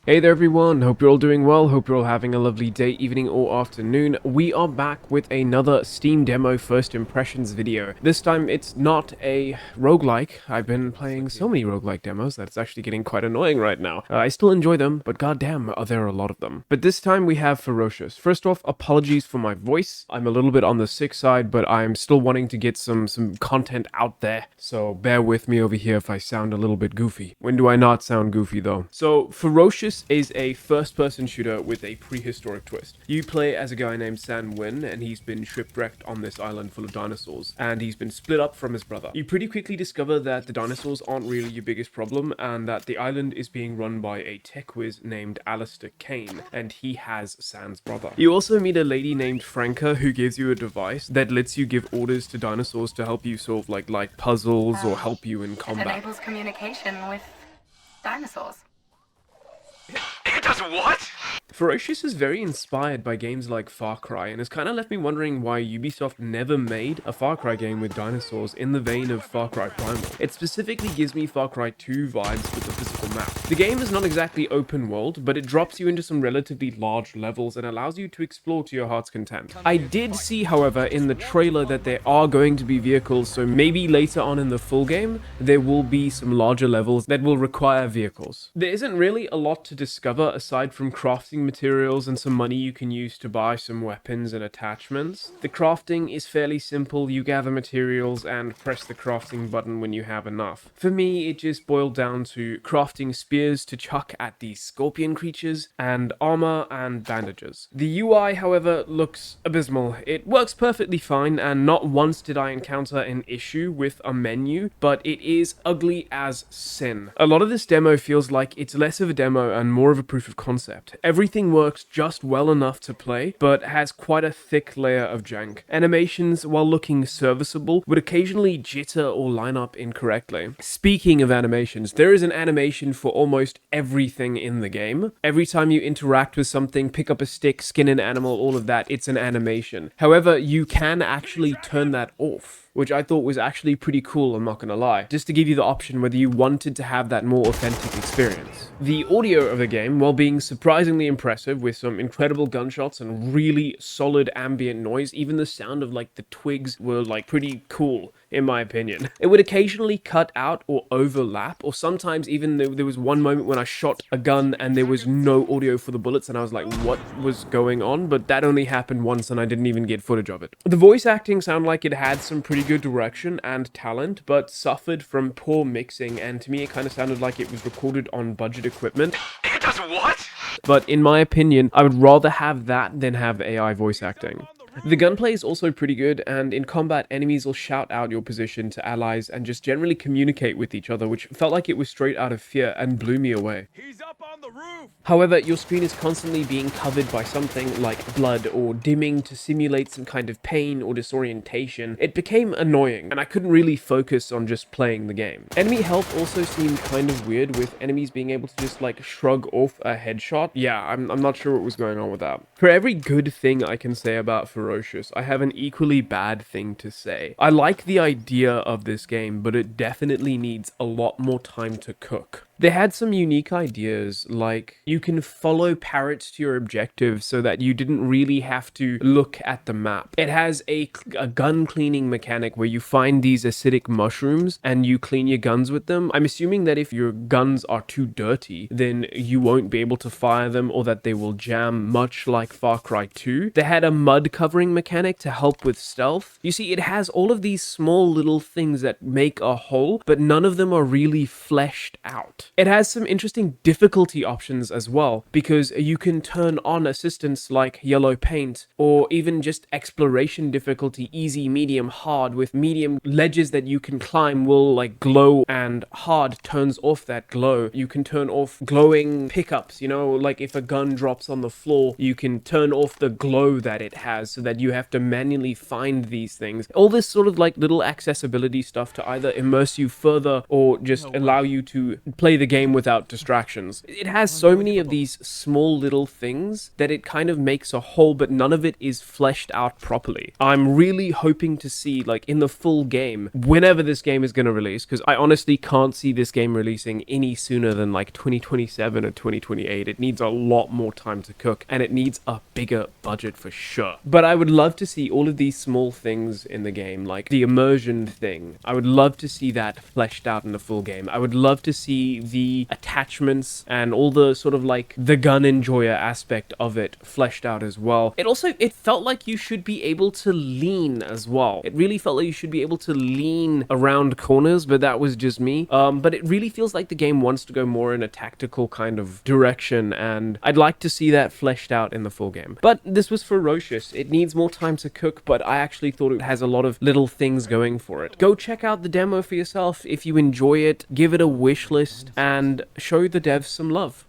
Hey there everyone, hope you're all doing well, hope you're all having a lovely day, evening or afternoon. We are back with another Steam demo First Impressions video. This time it's not a roguelike. I've been playing so many roguelike demos that it's actually getting quite annoying right now. I still enjoy them, but goddamn are there a lot of them. But this time we have Ferocious. First off, apologies for my voice. I'm a little bit on the sick side, but I'm still wanting to get some content out there. So bear with me over here if I sound a little bit goofy. When do I not sound goofy though? So Ferocious is a first-person shooter with a prehistoric twist. You play as a guy named San Win, and he's been shipwrecked on this island full of dinosaurs, and he's been split up from his brother. You pretty quickly discover that the dinosaurs aren't really your biggest problem, and that the island is being run by a tech whiz named Alistair Kane, and he has San's brother. You also meet a lady named Franca who gives you a device that lets you give orders to dinosaurs to help you solve like light puzzles or help you in combat. It enables communication with dinosaurs. It does what? Ferocious is very inspired by games like Far Cry, and has kind of left me wondering why Ubisoft never made a Far Cry game with dinosaurs in the vein of Far Cry Primal. It specifically gives me Far Cry 2 vibes with the physical map. The game is not exactly open world, but it drops you into some relatively large levels and allows you to explore to your heart's content. I did see, however, in the trailer that there are going to be vehicles, so maybe later on in the full game, there will be some larger levels that will require vehicles. There isn't really a lot to discover aside from crafting materials and some money you can use to buy some weapons and attachments. The crafting is fairly simple. You gather materials and press the crafting button when you have enough. For me, it just boiled down to crafting spears to chuck at these scorpion creatures, and armor and bandages. The UI, however, looks abysmal. It works perfectly fine, and not once did I encounter an issue with a menu, but it is ugly as sin. A lot of this demo feels like it's less of a demo and more of a proof of concept. Everything works just well enough to play, but has quite a thick layer of jank. Animations, while looking serviceable, would occasionally jitter or line up incorrectly. Speaking of animations, there is an animation for almost everything in the game. Every time you interact with something, pick up a stick, skin an animal, all of that, it's an animation. However, you can actually turn that off, which I thought was actually pretty cool, I'm not gonna lie, just to give you the option whether you wanted to have that more authentic experience. The audio of the game, while being surprisingly impressive with some incredible gunshots and really solid ambient noise, even the sound of like the twigs were like pretty cool in my opinion. It would occasionally cut out or overlap, or sometimes even there was one moment when I shot a gun and there was no audio for the bullets and I was like, what was going on? But that only happened once and I didn't even get footage of it. The voice acting sounded like it had some pretty good direction and talent, but suffered from poor mixing, and to me it kind of sounded like it was recorded on budget equipment. It does what? But in my opinion, I would rather have that than have AI voice acting. The gunplay is also pretty good, and in combat, enemies will shout out your position to allies and just generally communicate with each other, which felt like it was straight out of Fear and blew me away. He's up on the roof! However, your screen is constantly being covered by something like blood or dimming to simulate some kind of pain or disorientation. It became annoying, and I couldn't really focus on just playing the game. Enemy health also seemed kind of weird, with enemies being able to just like shrug off a headshot. Yeah, I'm not sure what was going on with that. For every good thing I can say about Ferocious, I have an equally bad thing to say. I like the idea of this game, but it definitely needs a lot more time to cook. They had some unique ideas, like you can follow parrots to your objectives so that you didn't really have to look at the map. It has a gun cleaning mechanic where you find these acidic mushrooms and you clean your guns with them. I'm assuming that if your guns are too dirty, then you won't be able to fire them, or that they will jam, much like Far Cry 2. They had a mud covering mechanic to help with stealth. You see, it has all of these small little things that make a whole, but none of them are really fleshed out. It has some interesting difficulty options as well, because you can turn on assistance like yellow paint, or even just exploration difficulty, easy, medium, hard, with medium ledges that you can climb will like glow, and hard turns off that glow. You can turn off glowing pickups, you know, like if a gun drops on the floor, you can turn off the glow that it has so that you have to manually find these things. All this sort of like little accessibility stuff to either immerse you further or just allow you to play the game without distractions. It has so many of these small little things that it kind of makes a whole, but none of it is fleshed out properly. I'm really hoping to see, like, in the full game, whenever this game is going to release, because I honestly can't see this game releasing any sooner than like 2027 or 2028. It needs a lot more time to cook, and it needs a bigger budget for sure. But I would love to see all of these small things in the game, like the immersion thing. I would love to see that fleshed out in the full game. I would love to see the attachments and all the sort of like the gun enjoyer aspect of it fleshed out as well. It felt like you should be able to lean as well. It really felt like you should be able to lean around corners, but that was just me. But it really feels like the game wants to go more in a tactical kind of direction, and I'd like to see that fleshed out in the full game. But this was Ferocious. It needs more time to cook, but I actually thought it has a lot of little things going for it. Go check out the demo for yourself. If you enjoy it, give it a wish list and show the devs some love.